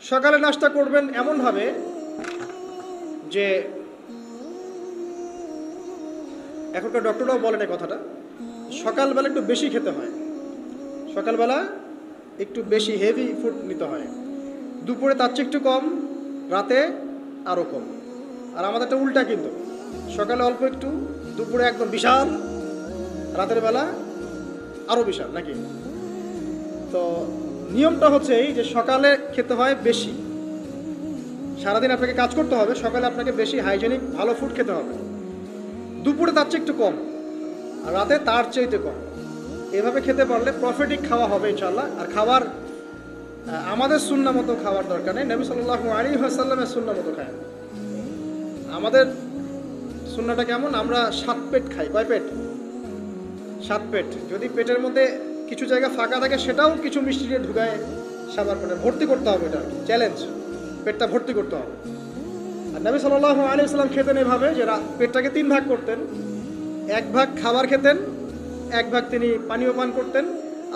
সকালে নাস্তা করবেন এমনভাবে যে, এখনকার ডক্টররাও বলেন এই কথাটা, সকালবেলা একটু বেশি খেতে হয়, সকালবেলা একটু বেশি হেভি ফুড নিতে হয়, দুপুরে তার চেয়ে একটু কম, রাতে আরও কম। আর আমাদেরটা উল্টা, কিন্তু সকালে অল্প একটু, দুপুরে একদম বিশাল, রাতের বেলা আরও বিশাল, নাকি? তো নিয়মটা হচ্ছে এই যে সকালে খেতে হয় বেশি, সারাদিন আপনাকে কাজ করতে হবে, সকালে আপনাকে বেশি হাইজেনিক ভালো ফুড খেতে হবে, দুপুরে তার চেয়ে একটু কম, আর রাতে তার চেয়েতে কম। এভাবে খেতে পারলে প্রফিটিক খাওয়া হবে ইনশাল্লাহ। আর খাবার আমাদের সুন্নাহ মতো খাওয়ার দরকার নেই, নবী সাল্লাল্লাহু আলাইহি ওয়াসাল্লামের সুন্নাহ মতো খায়। আমাদের সুন্নাহটা কেমন? আমরা 7 পেট খাই। কয় পেট? 7 পেট। যদি পেটের মধ্যে কিছু জায়গা ফাঁকা থাকে সেটাও কিছু মিষ্টি দিয়ে ঢুকায় সাবার পেটে ভর্তি করতে হবে, এটা চ্যালেঞ্জ, পেটটা ভর্তি করতে হবে। আর নবী সাল্লাল্লাহু আলাইহি ওয়াসাল্লাম খেতেন এভাবে যে পেটটাকে 3 ভাগ করতেন, 1 ভাগ খাবার খেতেন, 1 ভাগ তিনি পানীয় পান করতেন,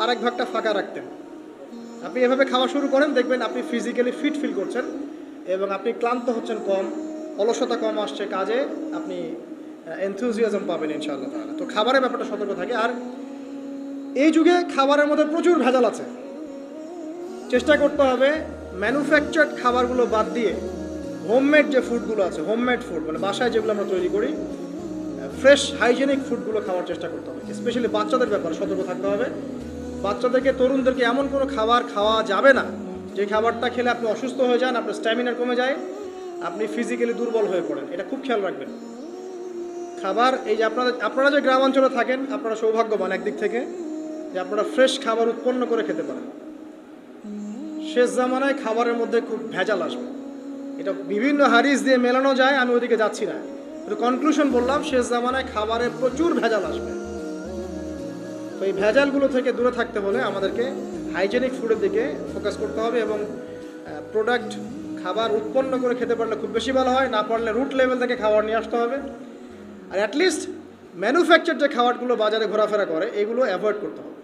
আর 1 ভাগটা ফাঁকা রাখতেন। আপনি এভাবে খাওয়া শুরু করেন, দেখবেন আপনি ফিজিক্যালি ফিট ফিল করছেন এবং আপনি ক্লান্ত হচ্ছেন কম, অলসতা কম আসছে কাজে, আপনি এনথুজিয়াজম পাবেন ইনশাআল্লাহ তাআলা। তো খাবারের ব্যাপারটা সতর্ক থাকে। আর এই যুগে খাবারের মধ্যে প্রচুর ভেজাল আছে, চেষ্টা করতে হবে ম্যানুফ্যাকচার্ড খাবারগুলো বাদ দিয়ে হোমমেড যে ফুডগুলো আছে, হোমমেড ফুড মানে বাসায় যেগুলো আমরা তৈরি করি, ফ্রেশ হাইজেনিক ফুডগুলো খাওয়ার চেষ্টা করতে হবে। স্পেশালি বাচ্চাদের ব্যাপারে সতর্ক থাকতে হবে। বাচ্চাদেরকে, তরুণদেরকে এমন কোনো খাবার খাওয়া যাবে না যে খাবারটা খেলে আপনি অসুস্থ হয়ে যান, আপনার স্ট্যামিনা কমে যায়, আপনি ফিজিক্যালি দুর্বল হয়ে পড়েন। এটা খুব খেয়াল রাখবেন। খাবার, এই যে আপনারা যে গ্রাম অঞ্চলে থাকেন, আপনারা সৌভাগ্যবান একদিক থেকে যে আপনারা ফ্রেশ খাবার উৎপন্ন করে খেতে পারেন। শেষ জামানায় খাবারের মধ্যে খুব ভেজাল আসবে, এটা বিভিন্ন হাদিস দিয়ে মেলানো যায়, আমি ওদিকে যাচ্ছি না, কিন্তু কনক্লুশন বললাম, শেষ জামানায় খাবারে প্রচুর ভেজাল আসবে। তো এই ভেজালগুলো থেকে দূরে থাকতে হলে আমাদেরকে হাইজেনিক ফুডের দিকে ফোকাস করতে হবে এবং প্রোডাক্ট খাবার উৎপন্ন করে খেতে পারলে খুব বেশি ভালো হয়, না পারলে রুট লেভেল থেকে খাবার নিয়ে আসতে হবে। আর অ্যাটলিস্ট ম্যানুফ্যাকচার যে খাবারগুলো বাজারে ঘোরাফেরা করে এগুলো অ্যাভয়েড করতে হবে।